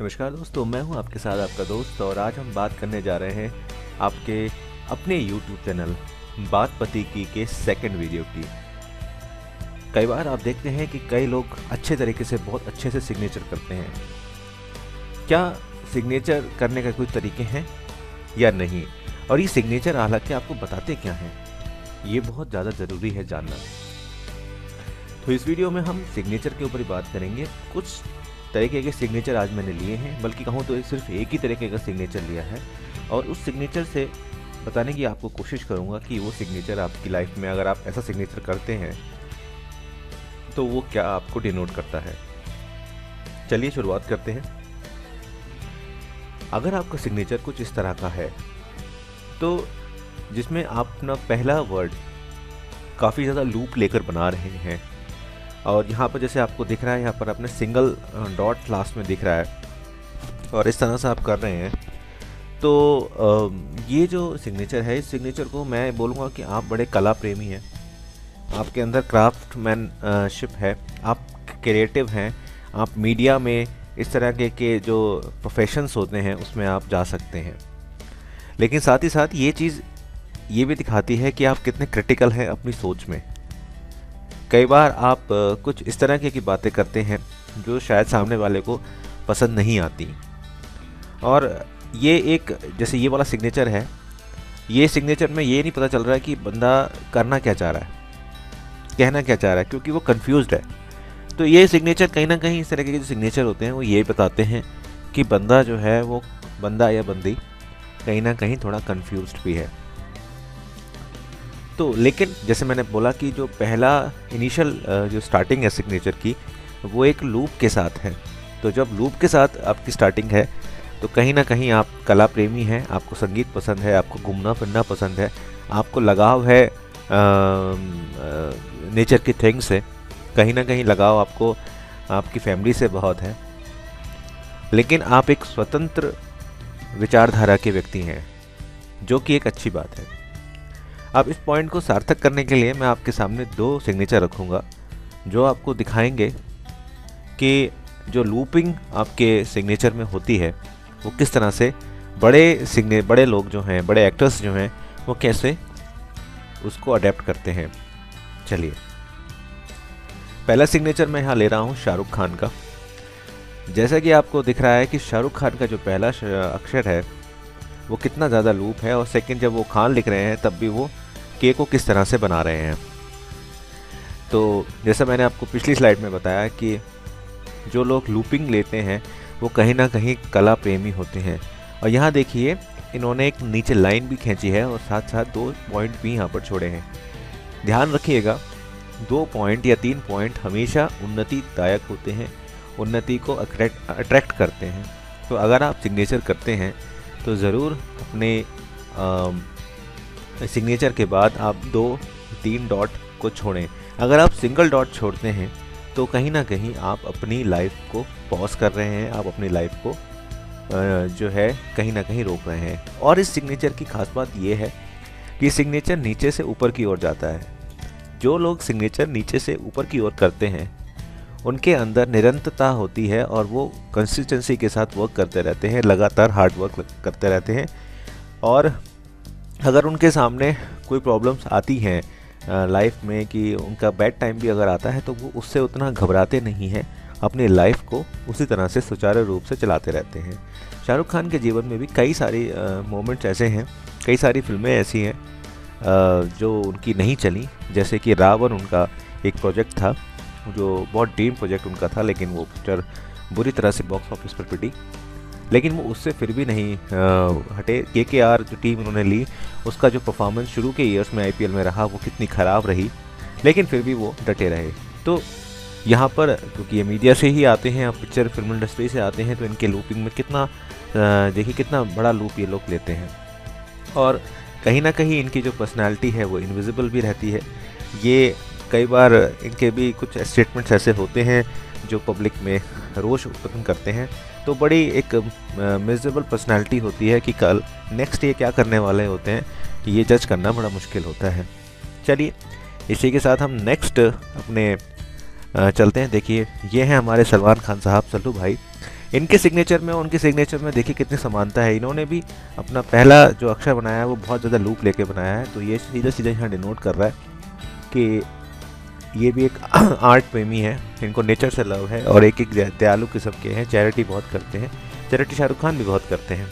नमस्कार दोस्तों, मैं हूं आपके साथ आपका दोस्त और आज हम बात करने जा रहे हैं आपके अपने YouTube चैनल बात पति की के सेकंड वीडियो की। कई बार आप देखते हैं कि कई लोग अच्छे तरीके से बहुत अच्छे से सिग्नेचर करते हैं। क्या सिग्नेचर करने का कोई तरीके हैं या नहीं, और ये सिग्नेचर हालांकि आपको बताते क्या हैं, ये बहुत ज़्यादा ज़रूरी है जानना। तो इस वीडियो में हम सिग्नेचर के ऊपर ही बात करेंगे। कुछ तरीके के सिग्नेचर आज मैंने लिए हैं, बल्कि कहूँ तो सिर्फ एक ही तरीके का सिग्नेचर लिया है और उस सिग्नेचर से बताने की आपको कोशिश करूँगा कि वो सिग्नेचर आपकी लाइफ में अगर आप ऐसा सिग्नेचर करते हैं तो वो क्या आपको डिनोट करता है। चलिए शुरुआत करते हैं। अगर आपका सिग्नेचर कुछ इस तरह का है तो जिसमें आप अपना पहला वर्ड काफ़ी ज़्यादा लूप लेकर बना रहे हैं और यहाँ पर जैसे आपको दिख रहा है, यहाँ पर अपने सिंगल डॉट लास्ट में दिख रहा है और इस तरह से आप कर रहे हैं, तो ये जो सिग्नेचर है, इस सिग्नेचर को मैं बोलूँगा कि आप बड़े कला प्रेमी हैं, आपके अंदर क्राफ्टमैनशिप है, आप क्रिएटिव हैं, आप मीडिया में इस तरह के जो प्रोफेशंस होते हैं उसमें आप जा सकते हैं। लेकिन साथ ही साथ ये चीज़ ये भी दिखाती है कि आप कितने क्रिटिकल हैं अपनी सोच में। कई बार आप कुछ इस तरह की बातें करते हैं जो शायद सामने वाले को पसंद नहीं आती, और ये एक जैसे ये वाला सिग्नेचर है, ये सिग्नेचर में ये नहीं पता चल रहा है कि बंदा करना क्या चाह रहा है, कहना क्या चाह रहा है, क्योंकि वो कंफ्यूज्ड है। तो ये सिग्नेचर कहीं ना कहीं इस तरह के जो सिग्नेचर होते हैं वो ये बताते हैं कि बंदा जो है, वो बंदा या बंदी कहीं ना कहीं थोड़ा कंफ्यूज्ड भी है। तो लेकिन जैसे मैंने बोला कि जो पहला इनिशियल जो स्टार्टिंग है सिग्नेचर की, वो एक लूप के साथ है। तो जब लूप के साथ आपकी स्टार्टिंग है तो कहीं ना कहीं आप कला प्रेमी हैं, आपको संगीत पसंद है, आपको घूमना फिरना पसंद है, आपको लगाव है नेचर की थिंग्स से, कहीं ना कहीं लगाव आपको आपकी फैमिली से बहुत है, लेकिन आप एक स्वतंत्र विचारधारा के व्यक्ति हैं, जो कि एक अच्छी बात है। अब इस पॉइंट को सार्थक करने के लिए मैं आपके सामने दो सिग्नेचर रखूँगा जो आपको दिखाएंगे कि जो लूपिंग आपके सिग्नेचर में होती है वो किस तरह से बड़े लोग जो हैं, बड़े एक्टर्स जो हैं, वो कैसे उसको अडेप्ट करते हैं। चलिए, पहला सिग्नेचर मैं यहाँ ले रहा हूँ शाहरुख खान का। जैसा कि आपको दिख रहा है कि शाहरुख खान का जो पहला अक्षर है वो कितना ज़्यादा लूप है, और सेकंड जब वो खान लिख रहे हैं तब भी वो के को किस तरह से बना रहे हैं। तो जैसा मैंने आपको पिछली स्लाइड में बताया कि जो लोग लूपिंग लेते हैं वो कहीं ना कहीं कला प्रेमी होते हैं, और यहाँ देखिए इन्होंने एक नीचे लाइन भी खींची है और साथ साथ 2 पॉइंट भी यहाँ पर छोड़े हैं। ध्यान रखिएगा, 2 पॉइंट या 3 पॉइंट हमेशा उन्नतिदायक होते हैं, उन्नति को अट्रैक्ट करते हैं। तो अगर आप सिग्नेचर करते हैं तो ज़रूर अपने सिग्नेचर के बाद आप 2-3 डॉट को छोड़ें। अगर आप सिंगल डॉट छोड़ते हैं तो कहीं ना कहीं आप अपनी लाइफ को पॉज कर रहे हैं, आप अपनी लाइफ को जो है कहीं ना कहीं रोक रहे हैं। और इस सिग्नेचर की खास बात ये है कि सिग्नेचर नीचे से ऊपर की ओर जाता है। जो लोग सिग्नेचर नीचे से ऊपर की ओर करते हैं उनके अंदर निरंतरता होती है और वो कंसिस्टेंसी के साथ वर्क करते रहते हैं, लगातार हार्ड वर्क करते रहते हैं। और अगर उनके सामने कोई प्रॉब्लम्स आती हैं लाइफ में, कि उनका बैड टाइम भी अगर आता है, तो वो उससे उतना घबराते नहीं हैं, अपनी लाइफ को उसी तरह से सुचारू रूप से चलाते रहते हैं। शाहरुख खान के जीवन में भी कई सारी मोमेंट्स ऐसे हैं, कई सारी फिल्में ऐसी हैं जो उनकी नहीं चली, जैसे कि रावण उनका एक प्रोजेक्ट था जो बहुत ड्रीम प्रोजेक्ट उनका था, लेकिन वो पिक्चर बुरी तरह से बॉक्स ऑफिस पर पिटी। लेकिन वो उससे फिर भी नहीं हटे। KKR जो टीम उन्होंने ली, उसका जो परफॉर्मेंस शुरू के ईयर्स में IPL में रहा वो कितनी ख़राब रही, लेकिन फिर भी वो डटे रहे। तो यहाँ पर क्योंकि ये मीडिया से ही आते हैं, अब पिक्चर फिल्म इंडस्ट्री से आते हैं, तो इनके लूपिंग में कितना देखिए कितना बड़ा लूप ये लोग लेते हैं, और कहीं ना कहीं इनकी जो पर्सनैलिटी है वो इनविजिबल भी रहती है। ये कई बार इनके भी कुछ स्टेटमेंट्स ऐसे होते हैं जो पब्लिक में रोष उत्पन्न करते हैं। तो बड़ी एक मिजरेबल पर्सनालिटी होती है कि कल नेक्स्ट ये क्या करने वाले होते हैं, ये जज करना बड़ा मुश्किल होता है। चलिए, इसी के साथ हम नेक्स्ट अपने चलते हैं। देखिए, ये हैं हमारे सलमान खान साहब, सल्लू भाई। इनके सिग्नेचर में और उनके सिग्नेचर में देखिए कितनी समानता है। इन्होंने भी अपना पहला जो अक्षर बनाया है वो बहुत ज़्यादा लूप लेके बनाया है, तो ये सीधा सीधा यहाँ डिनोट कर रहा है कि ये भी एक आर्ट प्रेमी है, इनको नेचर से लव है और एक दयालु किस्म के हैं, चैरिटी बहुत करते हैं। चैरिटी शाहरुख खान भी बहुत करते हैं।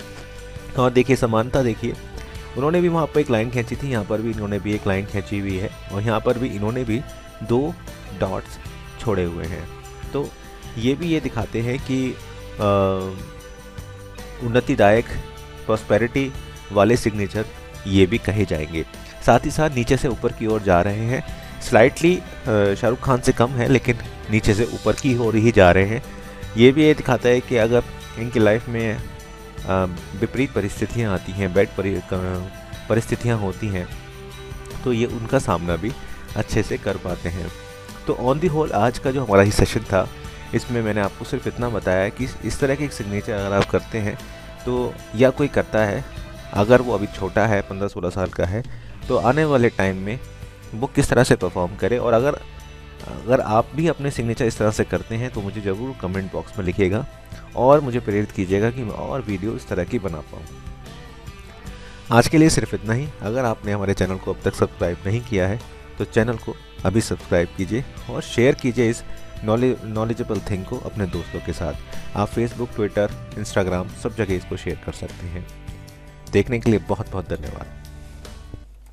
और देखिए समानता देखिए, उन्होंने भी वहाँ पर एक लाइन खींची थी, यहाँ पर भी इन्होंने भी एक लाइन खींची हुई है और यहाँ पर भी इन्होंने भी 2 डॉट्स छोड़े हुए हैं। तो ये भी ये दिखाते हैं कि उन्नतिदायक प्रॉस्पेरिटी वाले सिग्नेचर ये भी कहे जाएंगे। साथ ही साथ नीचे से ऊपर की ओर जा रहे हैं, स्लाइटली शाहरुख खान से कम है लेकिन नीचे से ऊपर की ओर ही जा रहे हैं। ये भी ये दिखाता है कि अगर इनकी लाइफ में विपरीत परिस्थितियाँ आती हैं, बैड परिस्थितियाँ होती हैं, तो ये उनका सामना भी अच्छे से कर पाते हैं। तो ऑन दी होल आज का जो हमारा ही सेशन था, इसमें मैंने आपको सिर्फ इतना बताया कि इस तरह के सिग्नेचर अगर आप करते हैं तो, या कोई करता है, अगर वो अभी छोटा है 15-16 साल का है, तो आने वाले टाइम में वो किस तरह से परफॉर्म करे। और अगर आप भी अपने सिग्नेचर इस तरह से करते हैं तो मुझे ज़रूर कमेंट बॉक्स में लिखिएगा और मुझे प्रेरित कीजिएगा कि मैं और वीडियो इस तरह की बना पाऊँ। आज के लिए सिर्फ इतना ही। अगर आपने हमारे चैनल को अब तक सब्सक्राइब नहीं किया है तो चैनल को अभी सब्सक्राइब कीजिए और शेयर कीजिए इस नॉलेजेबल थिंग को अपने दोस्तों के साथ। आप फेसबुक, ट्विटर, इंस्टाग्राम सब जगह इसको शेयर कर सकते हैं। देखने के लिए बहुत बहुत धन्यवाद।